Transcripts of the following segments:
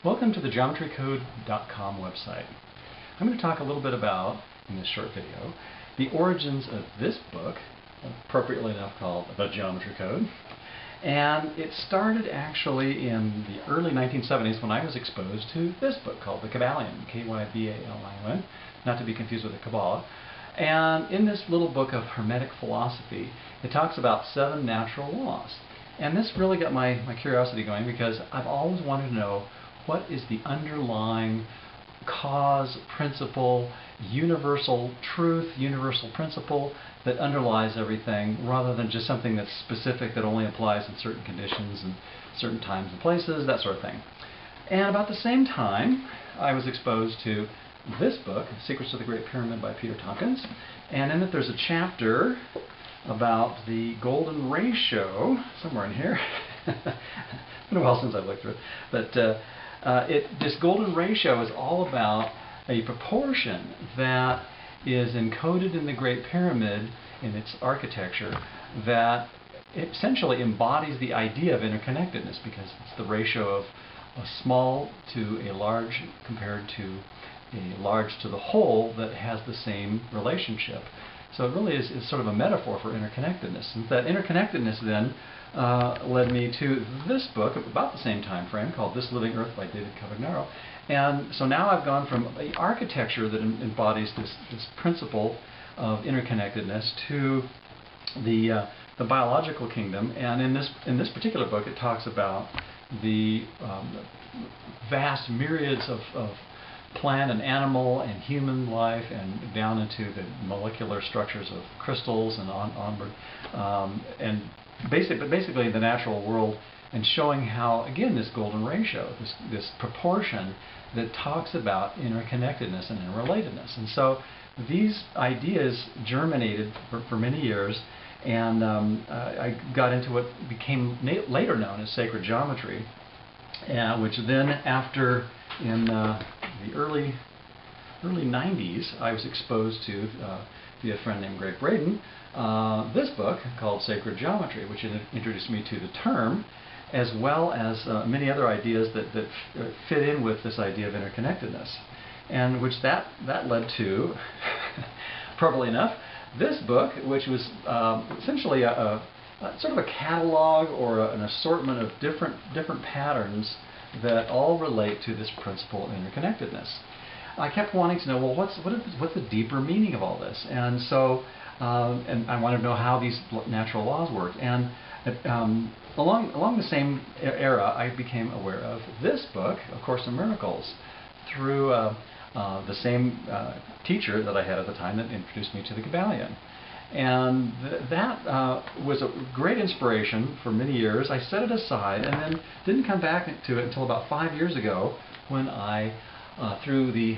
Welcome to the geometrycode.com website. I'm going to talk a little bit about, in this short video, the origins of this book, appropriately enough called The Geometry Code. And it started actually in the early 1970s when I was exposed to this book called The Kybalion, K-Y-B-A-L-I-O-N, not to be confused with the Kabbalah. And in this little book of Hermetic philosophy, it talks about 7 natural laws. And this really got my curiosity going because I've always wanted to know what is the underlying cause, principle, universal truth, universal principle that underlies everything, rather than just something that's specific that only applies in certain conditions and certain times and places, that sort of thing. And about the same time, I was exposed to this book, Secrets of the Great Pyramid by Peter Tompkins, and in it there's a chapter about the golden ratio, somewhere in here. It's been a while since I've looked through it, but this golden ratio is all about a proportion that is encoded in the Great Pyramid in its architecture that essentially embodies the idea of interconnectedness, because it's the ratio of a small to a large compared to a large to the whole that has the same relationship. So it really is sort of a metaphor for interconnectedness. And that interconnectedness then led me to this book about the same time frame called This Living Earth by David Cavagnaro. And so now I've gone from the architecture that embodies this principle of interconnectedness to the biological kingdom. And in this particular book, it talks about the vast myriads of plant and animal and human life, and down into the molecular structures of crystals and onward, and basically the natural world, and showing how, again, this golden ratio, this proportion that talks about interconnectedness and interrelatedness. And so these ideas germinated for many years, and I got into what became later known as sacred geometry, which then, after in the early 90s, I was exposed to via a friend named Greg Braden, this book called Sacred Geometry, which introduced me to the term, as well as many other ideas that fit in with this idea of interconnectedness, and which that led to, appropriately enough, this book, which was essentially a sort of a catalog or an assortment of different patterns that all relate to this principle of interconnectedness. I kept wanting to know, well, what's the deeper meaning of all this? And so, and I wanted to know how these natural laws work. And along the same era, I became aware of this book, A Course in Miracles, through the same teacher that I had at the time that introduced me to the Kybalion. And that was a great inspiration for many years. I set it aside and then didn't come back to it until about 5 years ago, when I, through the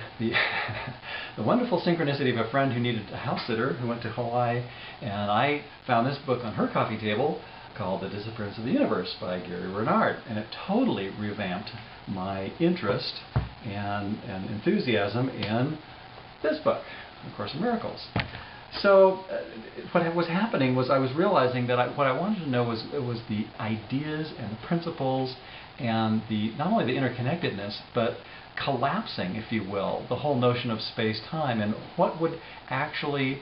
wonderful synchronicity of a friend who needed a house sitter who went to Hawaii, and I found this book on her coffee table called The Disappearance of the Universe by Gary Renard. And it totally revamped my interest and enthusiasm in this book, A Course in Miracles. So what was happening was I was realizing that what I wanted to know was the ideas and the principles and not only the interconnectedness, but collapsing, if you will, the whole notion of space-time, and what would actually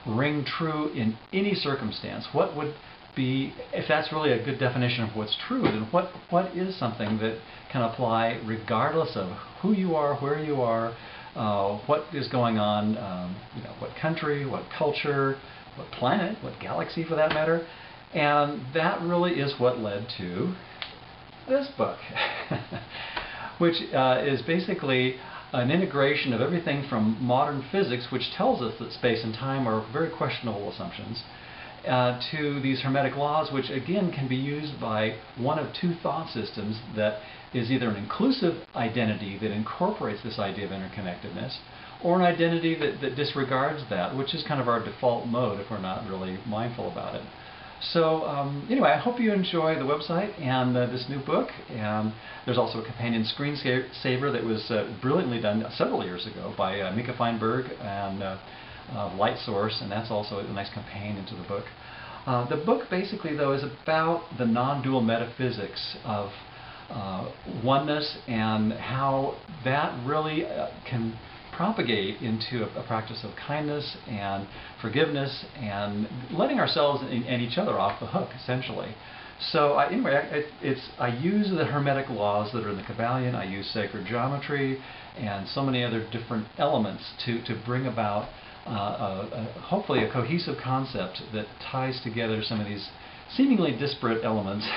ring true in any circumstance. What would be, if that's really a good definition of what's true, then what is something that can apply regardless of who you are, where you are, what is going on, what country, what culture, what planet, what galaxy for that matter. And that really is what led to this book, which is basically an integration of everything from modern physics, which tells us that space and time are very questionable assumptions, to these Hermetic laws, which again can be used by one of two thought systems that is either an inclusive identity that incorporates this idea of interconnectedness, or an identity that disregards that, which is kind of our default mode if we're not really mindful about it. So anyway, I hope you enjoy the website and this new book. And there's also a companion screensaver that was brilliantly done several years ago by Mika Feinberg and Light Source, and that's also a nice companion to the book. The book basically, though, is about the non-dual metaphysics of oneness, and how that really can propagate into a practice of kindness and forgiveness and letting ourselves and each other off the hook, essentially. So anyway, I use the Hermetic laws that are in the Kabbalion. I use sacred geometry and so many other different elements to bring about hopefully a cohesive concept that ties together some of these seemingly disparate elements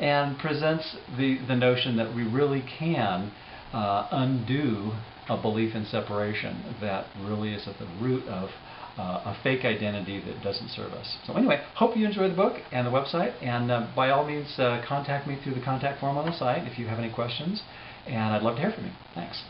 and presents the notion that we really can undo a belief in separation that really is at the root of a fake identity that doesn't serve us. So anyway, hope you enjoy the book and the website, and by all means contact me through the contact form on the site if you have any questions, and I'd love to hear from you. Thanks.